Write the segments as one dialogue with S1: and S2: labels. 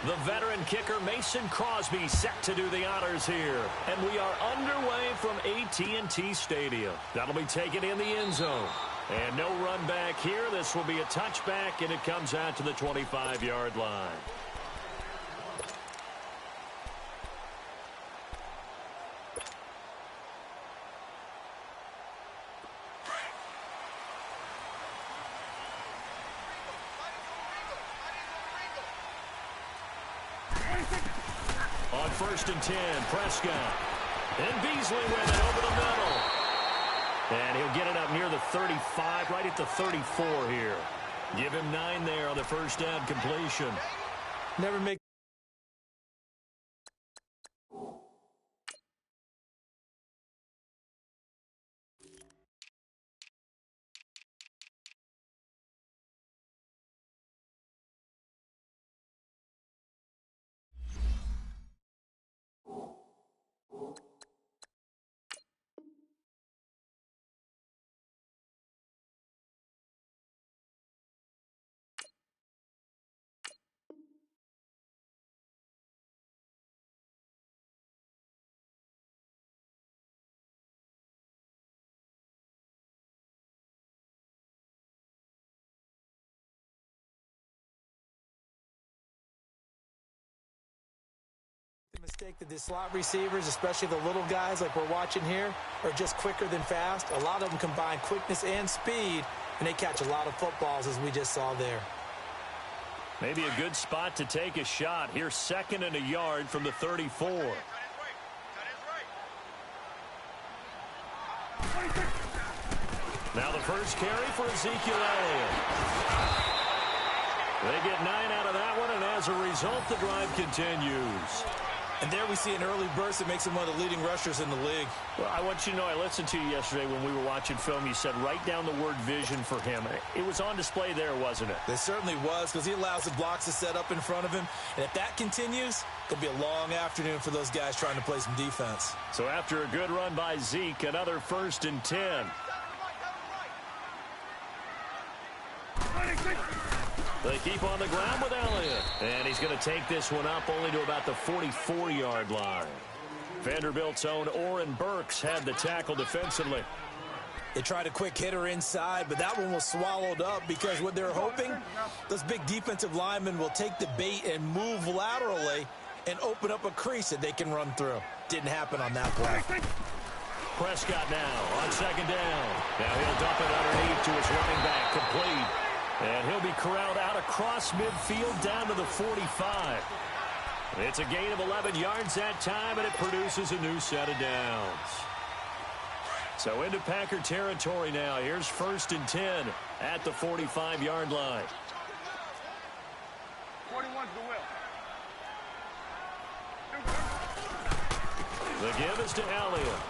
S1: The veteran kicker Mason Crosby set to do the honors here. And we are underway from AT&T Stadium. That'll be taken in the end zone. And no run back here. This will be a touchback, and it comes out to the 25-yard line. On 1st and 10, Prescott. And Beasley with it over the middle. And he'll get it up near the 35, right at the 34 here. Give him 9 there on the first down completion.
S2: Never make. Mistake that the slot receivers, especially the little guys like we're watching here, are just quicker than fast. A lot of them combine quickness and speed, and they catch a lot of footballs, as we just saw there.
S1: Maybe a good spot to take a shot. Here's 2nd and a yard from the 34. Now the first carry for Ezekiel Elliott. They get 9 out of that one, and as a result, the drive continues.
S2: And there we see an early burst that makes him one of the leading rushers in the league.
S1: Well, I want you to know, I listened to you yesterday when we were watching film. You said write down the word vision for him. It was on display there, wasn't it?
S2: It certainly was, because he allows the blocks to set up in front of him. And if that continues, it'll be a long afternoon for those guys trying to play some defense.
S1: So after a good run by Zeke, another 1st and 10. They keep on the ground with Elliott. And he's going to take this one up only to about the 44-yard line. Vanderbilt's own Oren Burks had the tackle defensively.
S2: They tried a quick hitter inside, but that one was swallowed up because what they're hoping, those big defensive linemen will take the bait and move laterally and open up a crease that they can run through. Didn't happen on that play.
S1: Prescott now on 2nd down. Now he'll dump it underneath to his running back, complete. And he'll be corralled out across midfield down to the 45. It's a gain of 11 yards that time, and it produces a new set of downs. So into Packer territory now. Here's 1st and 10 at the 45-yard line.
S3: 41's the will.
S1: The give is to Elliott.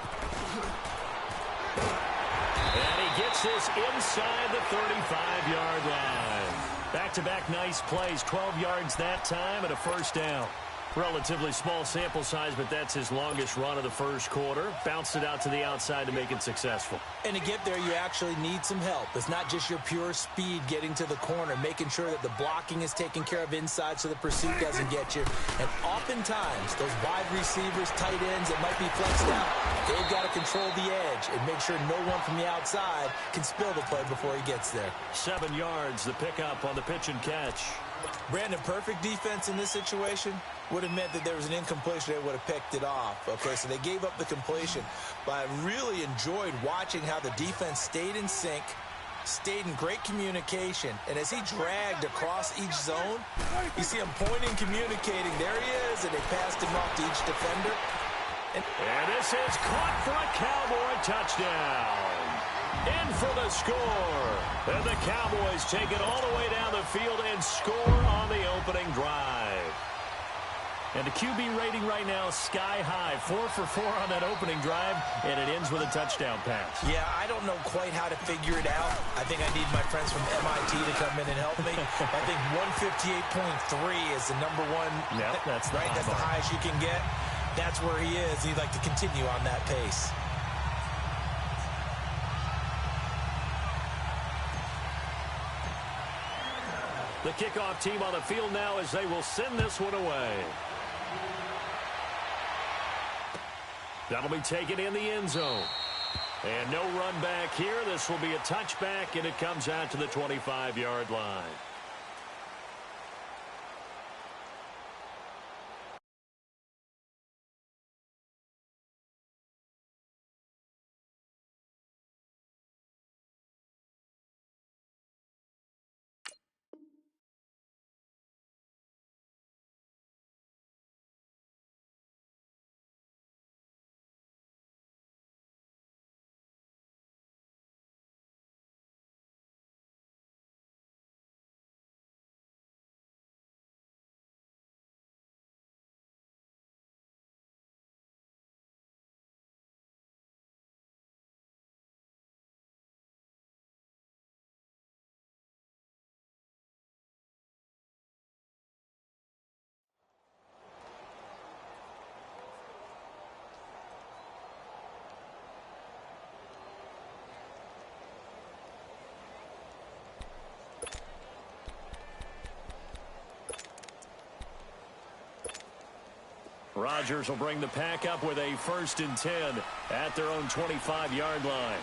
S1: And he gets this inside the 35-yard line. Back-to-back nice plays, 12 yards that time and a 1st down. Relatively small sample size, but that's his longest run of the first quarter. Bounced it out to the outside to make it successful.
S2: And to get there, you actually need some help. It's not just your pure speed getting to the corner, making sure that the blocking is taken care of inside so the pursuit doesn't get you. And oftentimes, those wide receivers, tight ends that might be flexed out, they've got to control the edge and make sure no one from the outside can spill the play before he gets there.
S1: 7 yards, the pickup on the pitch and catch.
S2: Brandon, perfect defense in this situation would have meant that there was an incompletion. They would have picked it off. Okay, so they gave up the completion. But I really enjoyed watching how the defense stayed in sync, stayed in great communication. And as he dragged across each zone, you see him pointing, communicating. There he is, and they passed him off to each defender.
S1: And this is caught for a Cowboy touchdown. In for the score. And the Cowboys take it all the way down the field and score on the opening drive. And the QB rating right now, sky high. 4 for 4 on that opening drive, and it ends with a touchdown pass.
S2: Yeah, I don't know quite how to figure it out. I think I need my friends from MIT to come in and help me. I think 158.3 is the number one.
S1: Yep, that's
S2: right. That's the highest you can get. That's where he is. He'd like to continue on that pace.
S1: The kickoff team on the field now as they will send this one away. That'll be taken in the end zone. And no run back here. This will be a touchback, and it comes out to the 25-yard line. Rodgers will bring the pack up with a 1st and 10 at their own 25-yard line.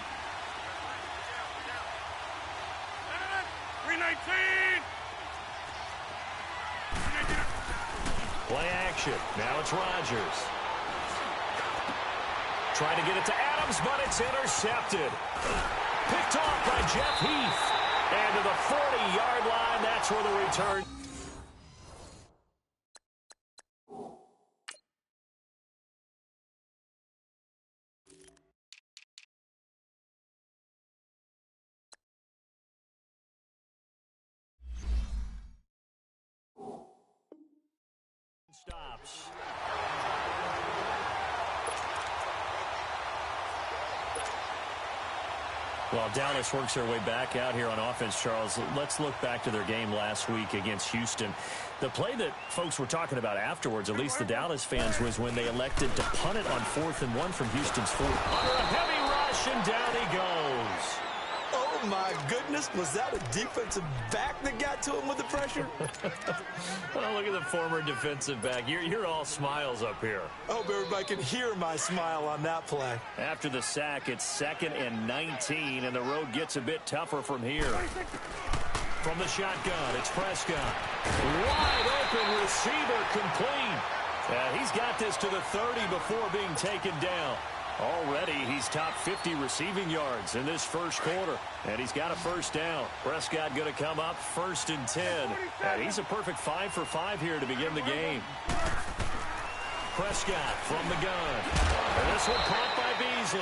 S3: 319.
S1: Play action. Now it's Rodgers. Trying to get it to Adams, but it's intercepted. Picked off by Jeff Heath. And to the 40-yard line, that's where the return. Stops. Well, Dallas works their way back out here on offense, Charles. Let's look back to their game last week against Houston. The play that folks were talking about afterwards, at least the Dallas fans, was when they elected to punt it on 4th and 1 from Houston's 4. Under a heavy rush, and down he goes.
S2: Oh, my goodness. Was that a defensive back that got to him with the pressure?
S1: Oh, look at the former defensive back. You're all smiles up here.
S2: I hope everybody can hear my smile on that play.
S1: After the sack, it's 2nd and 19, and the road gets a bit tougher from here. From the shotgun, it's Prescott. Wide open receiver, complete. He's got this to the 30 before being taken down. Already, he's top 50 receiving yards in this first quarter, and he's got a 1st down. Prescott going to come up 1st and 10, and he's a perfect 5 for 5 here to begin the game. Prescott from the gun, and this one caught by Beasley,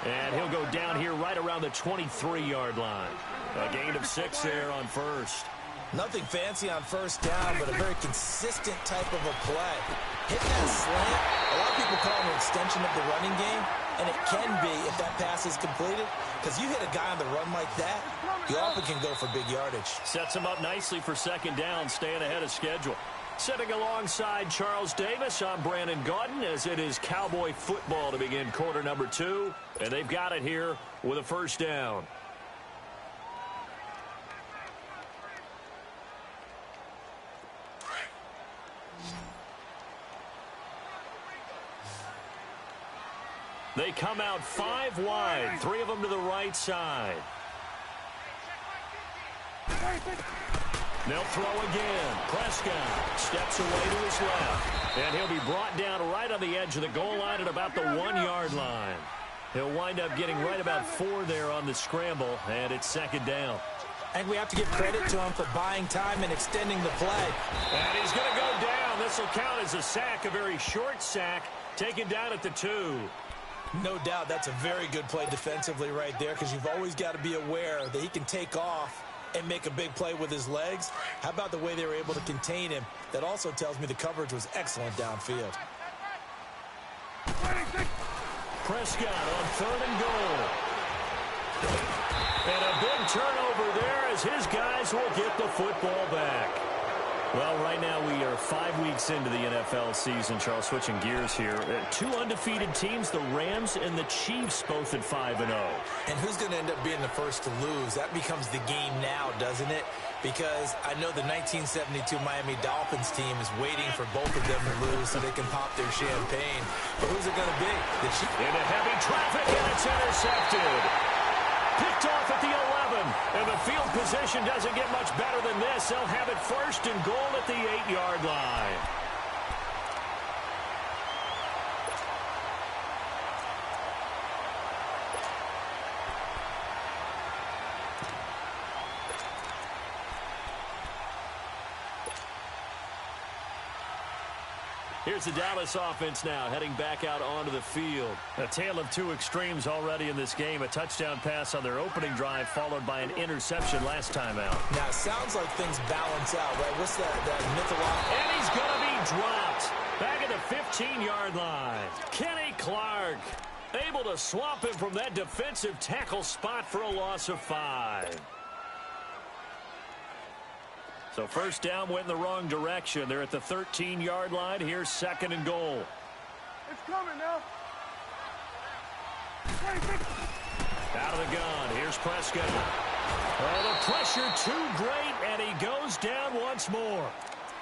S1: and he'll go down here right around the 23-yard line. A gain of 6 there on 1st.
S2: Nothing fancy on 1st down, but a very consistent type of a play. Hit that slant, a lot of people call it an extension of the running game, and it can be if that pass is completed, because you hit a guy on the run like that, you often can go for big yardage.
S1: Sets him up nicely for 2nd down, staying ahead of schedule. Sitting alongside Charles Davis, I'm Brandon Gaudin, as it is Cowboy football to begin quarter number 2, and they've got it here with a 1st down. They come out 5 wide, 3 of them to the right side. They'll throw again. Prescott steps away to his left, and he'll be brought down right on the edge of the goal line at about the 1-yard line. He'll wind up getting right about 4 there on the scramble, and it's 2nd down.
S2: I think we have to give credit to him for buying time and extending the play.
S1: And he's going to go down. This will count as a sack, a very short sack, taken down at the 2.
S2: No doubt that's a very good play defensively right there, because you've always got to be aware that he can take off and make a big play with his legs. How about the way they were able to contain him? That also tells me the coverage was excellent downfield.
S1: Prescott on 3rd and goal. And a big turnover there as his guys will get the football back. Well, right now we are 5 weeks into the NFL season, Charles, switching gears here. Two undefeated teams, the Rams and the Chiefs, both at 5-0.
S2: And who's going to end up being the first to lose? That becomes the game now, doesn't it? Because I know the 1972 Miami Dolphins team is waiting for both of them to lose so they can pop their champagne. But who's it going to be? The Chiefs.
S1: Into heavy traffic, and it's intercepted. Picked off at the 11, and the field position doesn't get much better than this. They'll have it first and goal at the 8-yard line. Here's the Dallas offense now, heading back out onto the field. A tale of two extremes already in this game. A touchdown pass on their opening drive, followed by an interception last time out.
S2: Now, it sounds like things balance out, right? What's that mythological?
S1: And he's going to be dropped. Back at the 15-yard line. Kenny Clark able to swamp him from that defensive tackle spot for a loss of 5. So first down went in the wrong direction. They're at the 13-yard line. Here's second and goal.
S3: It's coming now.
S1: Out of the gun. Here's Prescott. Oh, the pressure too great, and he goes down once more.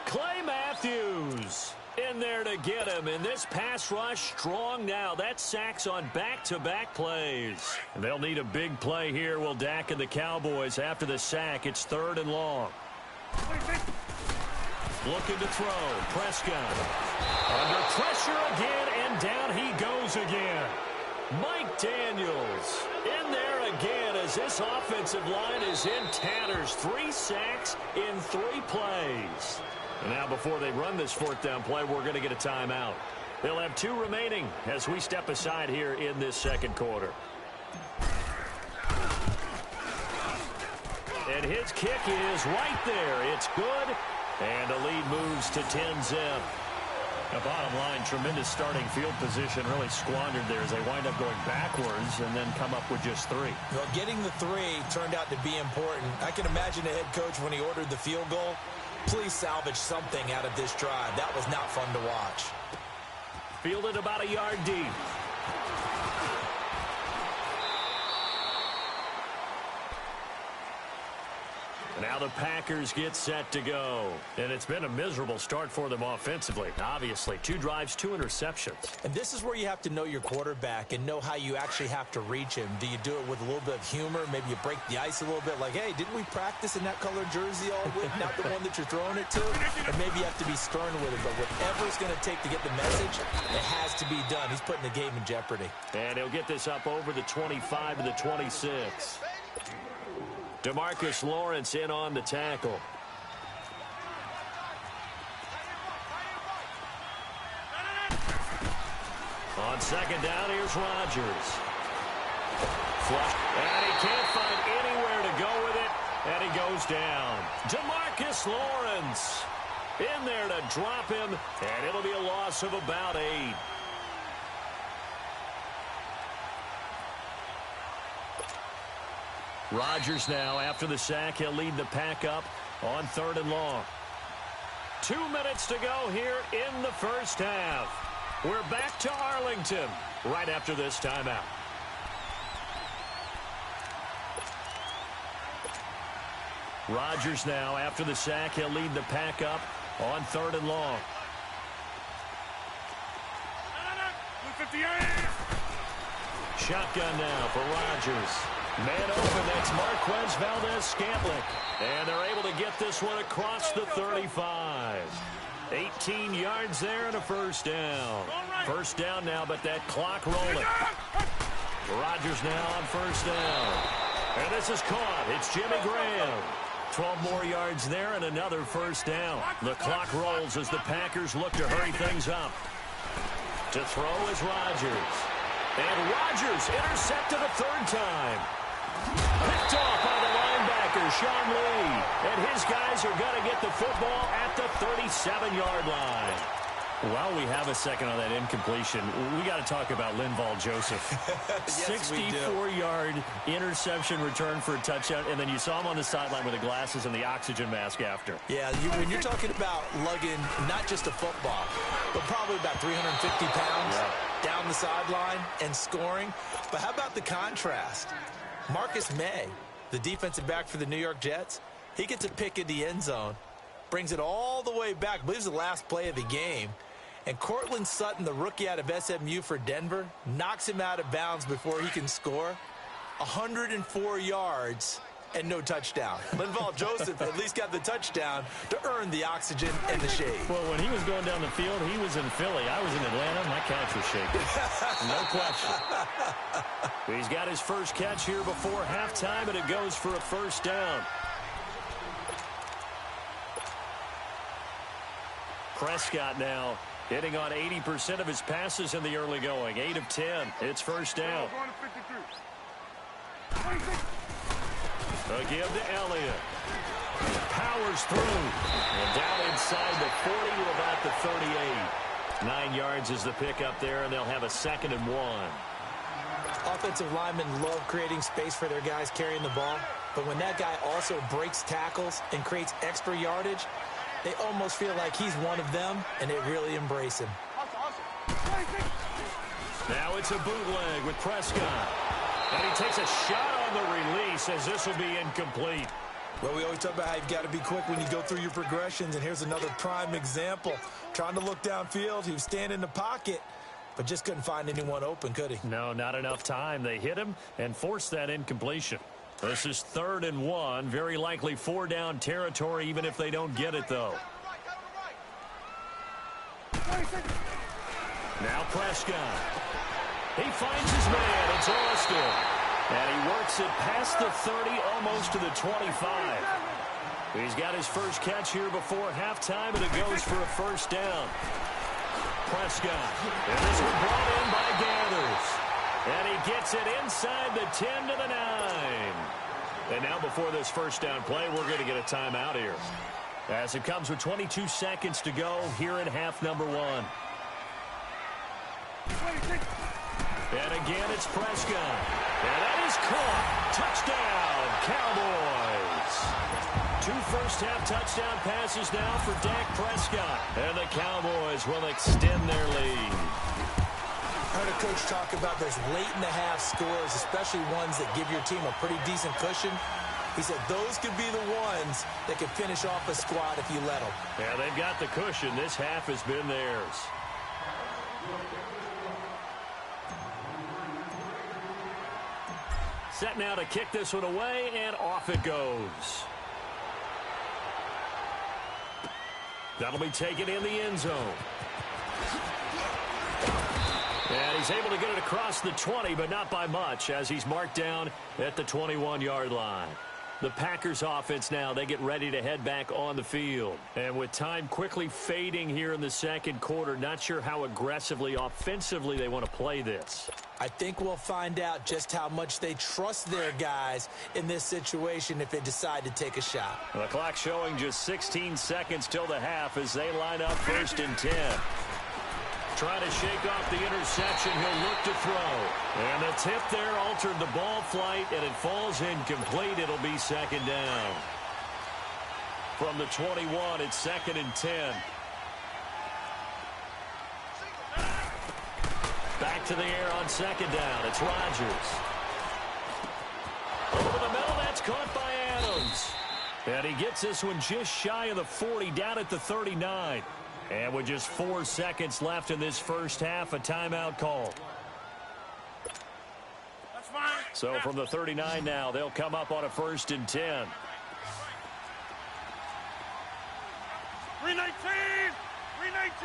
S1: Clay Matthews in there to get him. And this pass rush strong now. That's sacks on back-to-back plays. And they'll need a big play here, will Dak and the Cowboys. After the sack, it's third and long. Looking to throw. Prescott. Under pressure again, and down he goes again. Mike Daniels in there again as this offensive line is in tatters. 3 sacks in 3 plays. And now before they run this fourth down play, we're going to get a timeout. They'll have 2 remaining as we step aside here in this second quarter. And his kick is right there. It's good. And the lead moves to 10-zip. The bottom line, tremendous starting field position, really squandered there as they wind up going backwards and then come up with just 3.
S2: Well, getting the 3 turned out to be important. I can imagine the head coach when he ordered the field goal. Please salvage something out of this drive. That was not fun to watch.
S1: Fielded about a yard deep. Now the Packers get set to go. And it's been a miserable start for them offensively. Obviously, 2 drives, 2 interceptions.
S2: And this is where you have to know your quarterback and know how you actually have to reach him. Do you do it with a little bit of humor? Maybe you break the ice a little bit like, hey, didn't we practice in that colored jersey all week? Not the one that you're throwing it to? Or maybe you have to be stern with it. But whatever it's going to take to get the message, it has to be done. He's putting the game in jeopardy.
S1: And he'll get this up over the 25 to the 26. DeMarcus Lawrence in on the tackle. On second down, here's Rodgers. Flush. And he can't find anywhere to go with it, and he goes down. DeMarcus Lawrence in there to drop him, and it'll be a loss of about 8. Rodgers now, after the sack, he'll lead the pack up on third and long. 2 minutes to go here in the first half. We're back to Arlington right after this timeout. Rodgers now, after the sack, he'll lead the pack up on third and long. Shotgun now for Rodgers. Man open, that's Marquez Valdez-Scantling. And they're able to get this one across the 35. 18 yards there and a first down. First down now, but that clock rolling. Rodgers now on first down. And this is caught. It's Jimmy Graham. 12 more yards there and another first down. The clock rolls as the Packers look to hurry things up. To throw is Rodgers. And Rodgers intercepted a third time. Picked off by the linebacker, Sean Lee. And his guys are going to get the football at the 37-yard line. While we have a second on that incompletion, we got to talk about Linval Joseph.
S2: Yes,
S1: 64-yard interception return for a touchdown, and then you saw him on the sideline with the glasses and the oxygen mask after.
S2: Yeah, when you're talking about lugging not just a football, but probably about 350 pounds down the sideline and scoring. But how about the contrast? Marcus May, the defensive back for the New York Jets, he gets a pick in the end zone, brings it all the way back, I believe it's the last play of the game. And Cortland Sutton, the rookie out of SMU for Denver, knocks him out of bounds before he can score. 104 yards and no touchdown. Linval Joseph at least got the touchdown to earn the oxygen and the shade.
S1: Well, when he was going down the field, he was in Philly. I was in Atlanta. My couch was shaking. No question. He's got his first catch here before halftime, and it goes for a first down. Prescott now hitting on 80% of his passes in the early going. 8 of 10. It's first down. A give to Elliott. Powers through. And down inside the 40 to about the 38. 9 yards is the pickup there, and they'll have a 2nd and 1.
S2: Offensive linemen love creating space for their guys carrying the ball. But when that guy also breaks tackles and creates extra yardage, they almost feel like he's one of them, and they really embrace him.
S1: Now it's a bootleg with Prescott. And he takes a shot on the release as this will be incomplete.
S2: Well, we always talk about how you've got to be quick when you go through your progressions, and here's another prime example. Trying to look downfield, he was standing in the pocket, but just couldn't find anyone open, could he?
S1: No, not enough time. They hit him and forced that incompletion. This is 3rd and 1. Very likely 4-down territory, even if they don't get it, though. Now Prescott. He finds his man. It's Austin. And he works it past the 30, almost to the 25. He's got his first catch here before halftime, and it goes for a first down. Prescott. And this one brought in by Gathers. And he gets it inside the 10 to the 9. And now before this first down play, we're going to get a timeout here. As it comes with 22 seconds to go here in half number 1. And again, it's Prescott. And that is caught. Touchdown, Cowboys. 2 first-half touchdown passes now for Dak Prescott. And the Cowboys will extend their lead.
S2: I heard a coach talk about those late-in-the-half scores, especially ones that give your team a pretty decent cushion. He said those could be the ones that could finish off a squad if you let them.
S1: Yeah, they've got the cushion. This half has been theirs. Set now to kick this one away, and off it goes. That'll be taken in the end zone. And he's able to get it across the 20, but not by much, as he's marked down at the 21-yard line. The Packers offense now, they get ready to head back on the field. And with time quickly fading here in the second quarter, not sure how aggressively, offensively they want to play this.
S2: I think we'll find out just how much they trust their guys in this situation if they decide to take a shot.
S1: The clock showing just 16 seconds till the half as they line up 1st and 10. Trying to shake off the interception. He'll look to throw. And the tip there altered the ball flight, and it falls incomplete. It'll be 2nd down. From the 21, it's 2nd and 10. Back to the air on 2nd down. It's Rodgers. Over the middle, that's caught by Adams. And he gets this one just shy of the 40, down at the 39. And with just 4 seconds left in this first half, a timeout call.
S3: That's fine.
S1: So from the 39 now, they'll come up on a 1st and 10.
S3: 319! 319!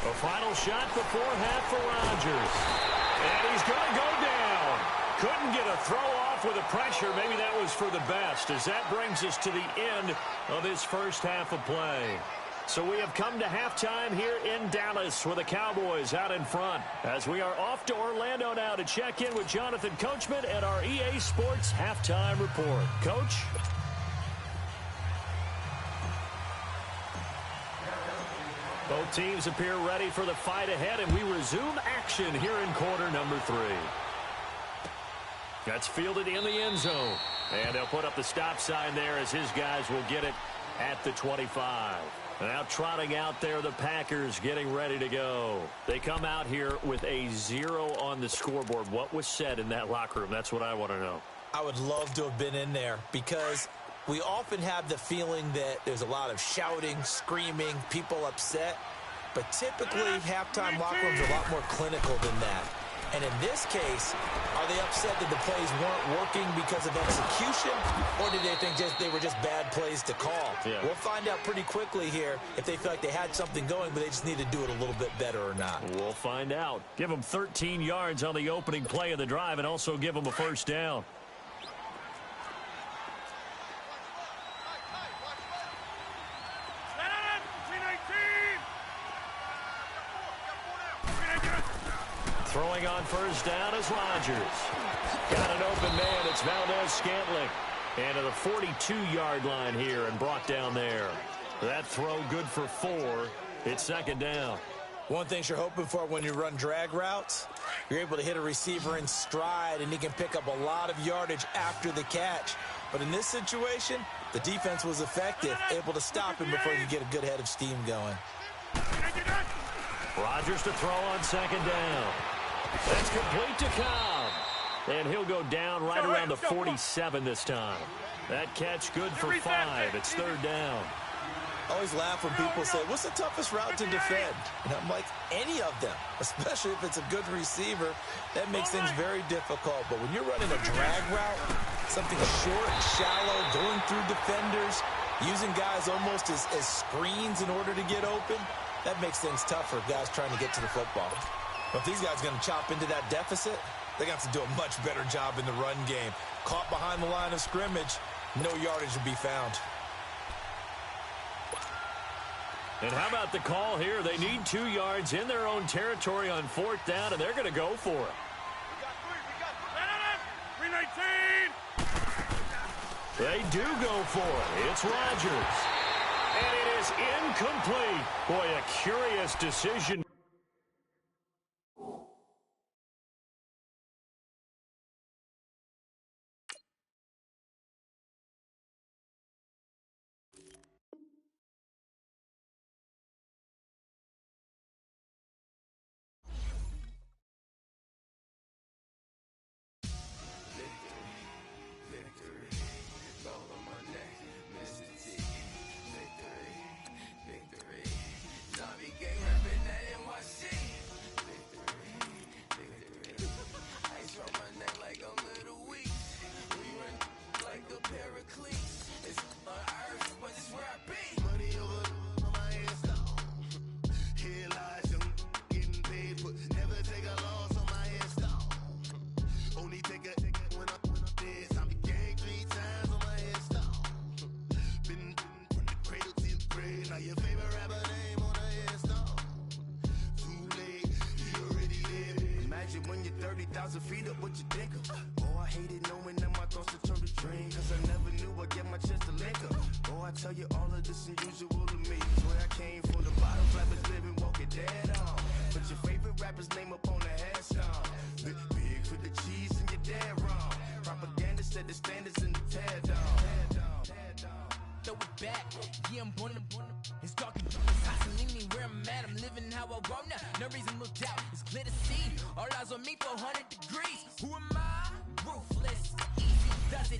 S1: A final shot before half for Rodgers. And he's going to go down. Couldn't get a throw off with the pressure. Maybe that was for the best, as that brings us to the end of this first half of play. So we have come to halftime here in Dallas with the Cowboys out in front as we are off to Orlando now to check in with Jonathan Coachman and our EA Sports Halftime Report. Coach? Both teams appear ready for the fight ahead, and we resume action here in quarter number 3. That's fielded in the end zone. And they'll put up the stop sign there as his guys will get it at the 25. Now trotting out there, the Packers getting ready to go. They come out here with a 0 on the scoreboard. What was said in that locker room? That's what I want to know.
S2: I would love to have been in there because we often have the feeling that there's a lot of shouting, screaming, people upset. But typically, halftime locker rooms are a lot more clinical than that. And in this case, are they upset that the plays weren't working because of execution, or did they think they were just bad plays to call?
S1: Yeah.
S2: We'll find out pretty quickly here if they feel like they had something going, but they just need to do it a little bit better or not.
S1: We'll find out. Give them 13 yards on the opening play of the drive and also give them a first down. Throwing on first down is Rodgers. Got an open man. It's Valdez-Scantling. And to the 42-yard line here and brought down there. That throw good for 4. It's second down.
S2: One thing you're hoping for when you run drag routes, you're able to hit a receiver in stride, and he can pick up a lot of yardage after the catch. But in this situation, the defense was effective, able to stop him before he could get a good head of steam going.
S1: Rodgers to throw on second down. That's complete to Cobb. And he'll go down right around the 47 this time. That catch good for 5. It's third down.
S2: I always laugh when people say, what's the toughest route to defend? And I'm like, any of them, especially if it's a good receiver. That makes things very difficult. But when you're running a drag route, something short, shallow, going through defenders, using guys almost as screens in order to get open, that makes things tough for guys trying to get to the football. But if these guys are going to chop into that deficit, they're going to have to do a much better job in the run game. Caught behind the line of scrimmage, no yardage to be found.
S1: And how about the call here? They need 2 yards in their own territory on fourth down, and they're going to go for it.
S3: We got 3.
S1: They do go for it. It's Rodgers. And it is incomplete. Boy, a curious decision.
S4: When you're 30,000 feet up, what you think of? Oh, I hated knowing that my thoughts would turn to dream, cause I never knew I'd get my chance to link up. Oh, I tell you all of this unusual to me. Where I came from, the bottom flappers living, walking dead on. Put your favorite rapper's name up on the headstone. Big for the cheese and you're dead wrong. Propaganda set the standards in the tear down. Throw it back, yeah, I'm born to it's dark and it's hot, so leave me where I'm at. I'm living how I want now. No reason to look out, it's clear to see. All eyes on me, 400 degrees. Who am I? Ruthless, easy does it.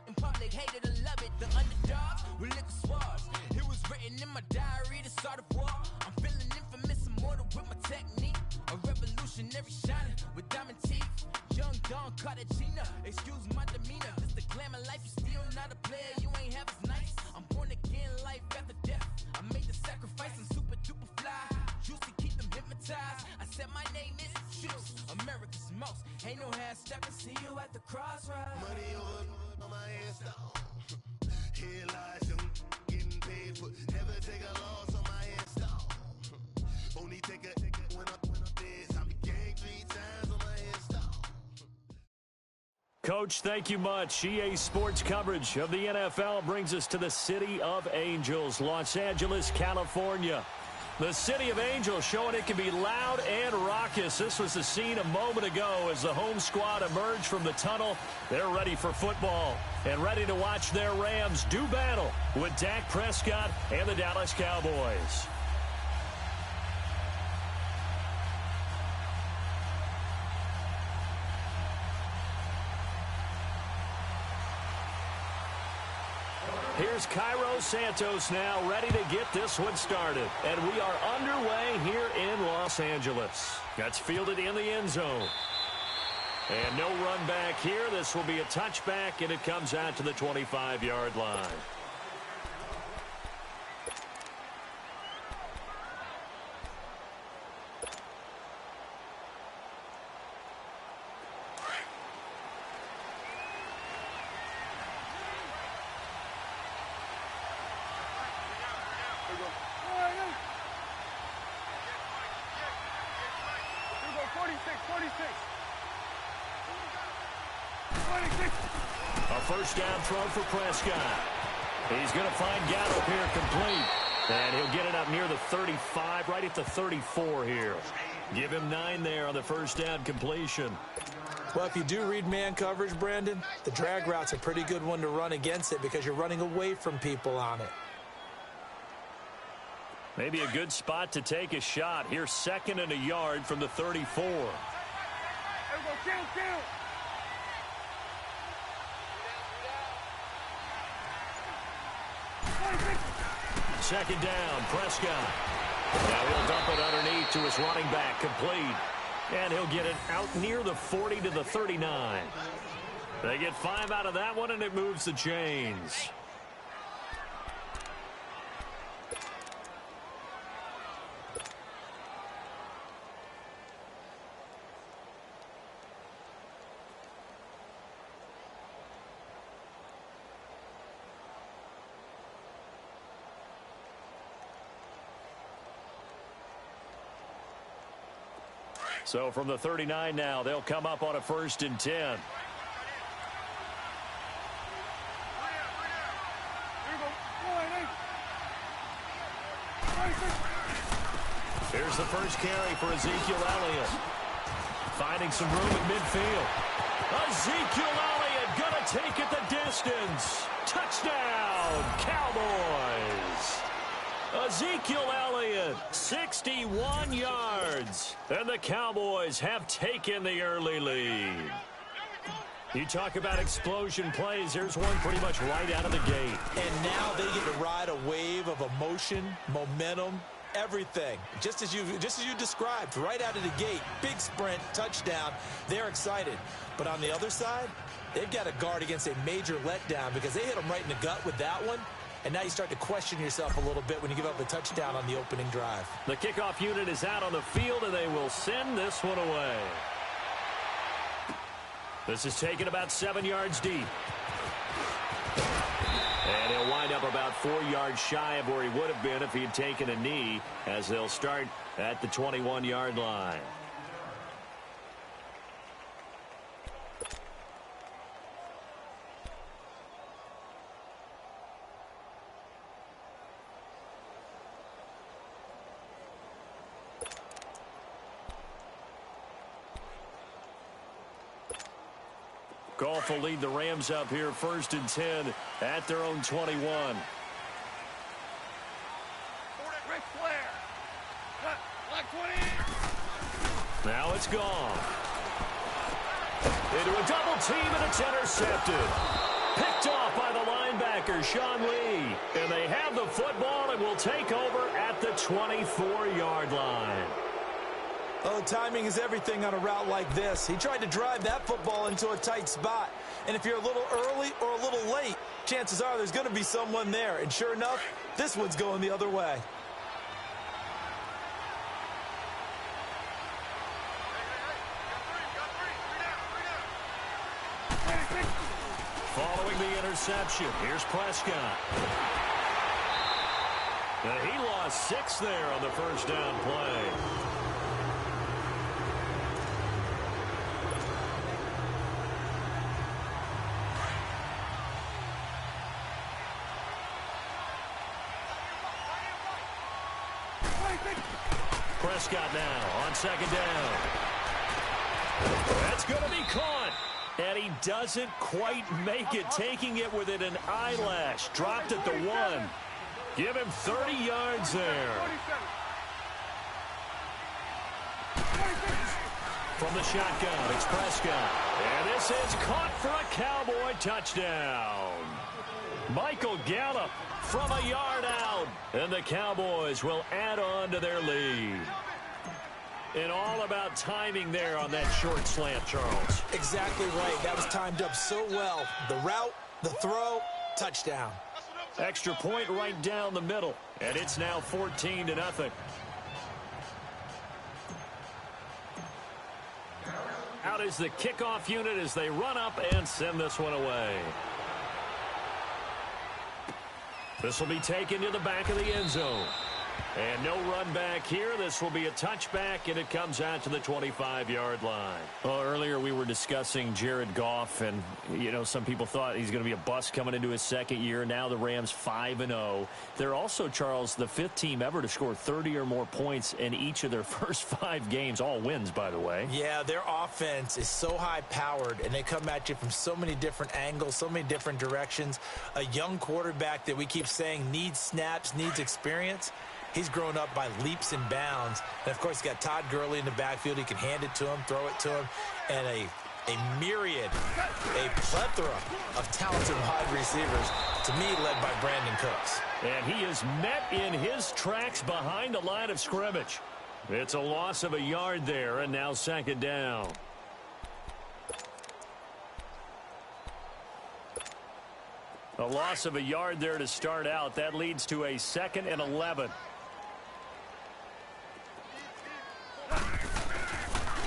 S4: In public, hated and love it. The underdogs with liquor swabs. It was written in my diary to start a war. I'm feeling infamous, immortal with my technique. A revolutionary shining with diamond teeth. Young Don Cartagena, excuse my demeanor. It's the glamour life, you still not a player. You ain't half as nice. I'm born again, life after death. I made the sacrifice, I'm super duper fly. Used to keep them hypnotized. I said my name is Juice, America's most. Ain't no half stepping, see you at the crossroads. Money over on my headstone. Here lies young, getting paid for. Never take a loss on my head stall. Only take a when I'm dead. I be gang 3 times on my head stall.
S1: Coach, thank you much. EA Sports coverage of the NFL brings us to the City of Angels, Los Angeles, California. The City of Angels showing it can be loud and raucous. This was the scene a moment ago as the home squad emerged from the tunnel. They're ready for football and ready to watch their Rams do battle with Dak Prescott and the Dallas Cowboys. Here's Cairo Santos now ready to get this one started. And we are underway here in Los Angeles. That's fielded in the end zone. And no run back here. This will be a touchback, and it comes out to the 25-yard line. A first down throw for Prescott. He's going to find Gallup here complete. And he'll get it up near the 35, right at the 34 here. Give him 9 there on the first down completion.
S2: Well, if you do read man coverage, Brandon, the drag route's a pretty good one to run against it because you're running away from people on it.
S1: Maybe a good spot to take a shot. Here's 2nd and a yard from the 34.
S3: There we go, kill.
S1: 2nd down, Prescott. Now he'll dump it underneath to his running back, complete. And he'll get it out near the 40 to the 39. They get 5 out of that one, and it moves the chains. So from the 39 now, they'll come up on a 1st and 10. Here's the first carry for Ezekiel Elliott. Finding some room at midfield. Ezekiel Elliott going to take it the distance. Touchdown, Cowboys. Ezekiel Elliott, 61 yards. And the Cowboys have taken the early lead. You talk about explosion plays. Here's one pretty much right out of the gate.
S2: And now they get to ride a wave of emotion, momentum, everything. Just as you described, right out of the gate. Big sprint, touchdown. They're excited. But on the other side, they've got to guard against a major letdown because they hit them right in the gut with that one. And now you start to question yourself a little bit when you give up a touchdown on the opening drive.
S1: The kickoff unit is out on the field, and they will send this one away. This is taken about 7 yards deep. And he'll wind up about 4 yards shy of where he would have been if he had taken a knee, as they'll start at the 21-yard line. Goff will lead the Rams up here 1st and 10 at their own 21.
S3: Ric Flair. Cut. Black 20.
S1: Now it's gone. Into a double team, and it's intercepted. Picked off by the linebacker, Sean Lee. And they have the football and will take over at the 24-yard line.
S2: Oh, timing is everything on a route like this. He tried to drive that football into a tight spot. And if you're a little early or a little late, chances are there's going to be someone there. And sure enough, this one's going the other way.
S1: Following the interception, here's Prescott. And he lost 6 there on the first down play. Prescott now on second down. That's going to be caught. And he doesn't quite make it, taking it within an eyelash. Dropped at the 1. Give him 30 yards there. From the shotgun, it's Prescott. And this is caught for a Cowboy touchdown. Michael Gallup from a yard out. And the Cowboys will add on to their lead. And all about timing there on that short slant, Charles.
S2: Exactly right. That was timed up so well. The route, the throw, touchdown.
S1: Extra point right down the middle. And it's now 14-0. Out is the kickoff unit as they run up and send this one away. This will be taken to the back of the end zone. And no run back here. This will be a touchback, and it comes out to the 25-yard line. Well, earlier we were discussing Jared Goff, and, you know, some people thought he's going to be a bust coming into his second year. Now the Rams 5-0. They're also, Charles, the 5th team ever to score 30 or more points in each of their first 5 games. All wins, by the way.
S2: Yeah, their offense is so high-powered, and they come at you from so many different angles, so many different directions. A young quarterback that we keep saying needs snaps, needs experience. He's grown up by leaps and bounds. And, of course, he's got Todd Gurley in the backfield. He can hand it to him, throw it to him. And a myriad, a plethora of talented wide receivers, to me, led by Brandon Cooks.
S1: And he is met in his tracks behind the line of scrimmage. It's a loss of a yard there, and now second down. A loss of a yard there to start out. That leads to a 2nd and 11.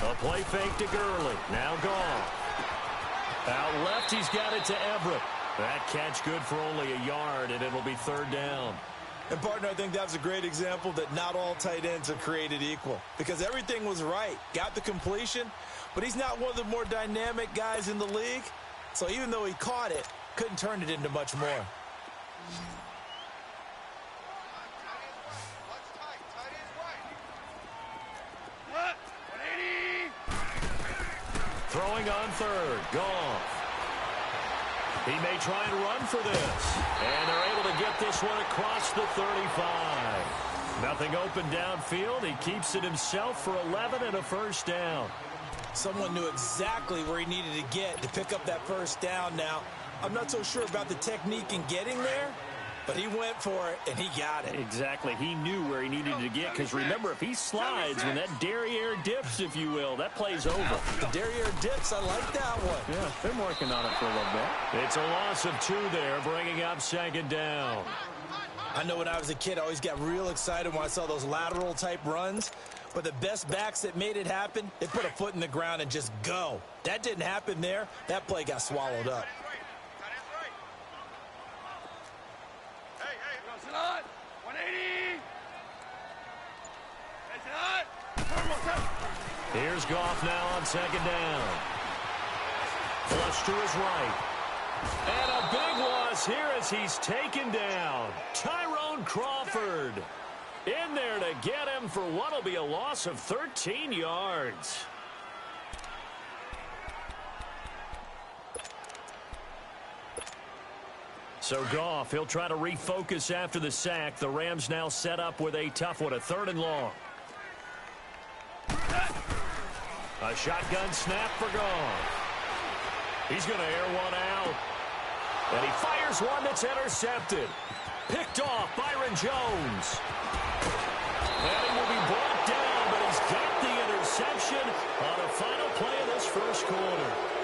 S1: A play fake to Gurley. Now Goff. Out left, he's got it to Everett. That catch good for only a yard, and it'll be 3rd down.
S2: And, partner, I think that's a great example that not all tight ends are created equal. Because everything was right. Got the completion, but he's not one of the more dynamic guys in the league. So even though he caught it, couldn't turn it into much more.
S1: Throwing on 3rd. Goff. He may try and run for this. And they're able to get this one across the 35. Nothing open downfield. He keeps it himself for 11 and a first down.
S2: Someone knew exactly where he needed to get to pick up that first down. Now, I'm not so sure about the technique in getting there, but he went for it, and he got it.
S1: Exactly. He knew where he needed to get, because remember, if he slides, when that derriere dips, if you will, that play's over.
S2: The derriere dips, I like that one.
S1: Yeah, been working on it for a little bit. It's a loss of 2 there, bringing up second down.
S2: I know when I was a kid, I always got real excited when I saw those lateral-type runs. But the best backs that made it happen, they put a foot in the ground and just go. That didn't happen there. That play got swallowed up.
S3: Hot. 180. It's hot.
S1: Here's Goff now on second down. Flush to his right. And a big loss here as he's taken down. Tyrone Crawford in there to get him for what will be a loss of 13 yards. So Goff, he'll try to refocus after the sack. The Rams now set up with a tough one, a 3rd and long. A shotgun snap for Goff. He's going to air one out. And he fires one that's intercepted. Picked off Byron Jones. And he will be brought down, but he's got the interception on a final play of this first quarter.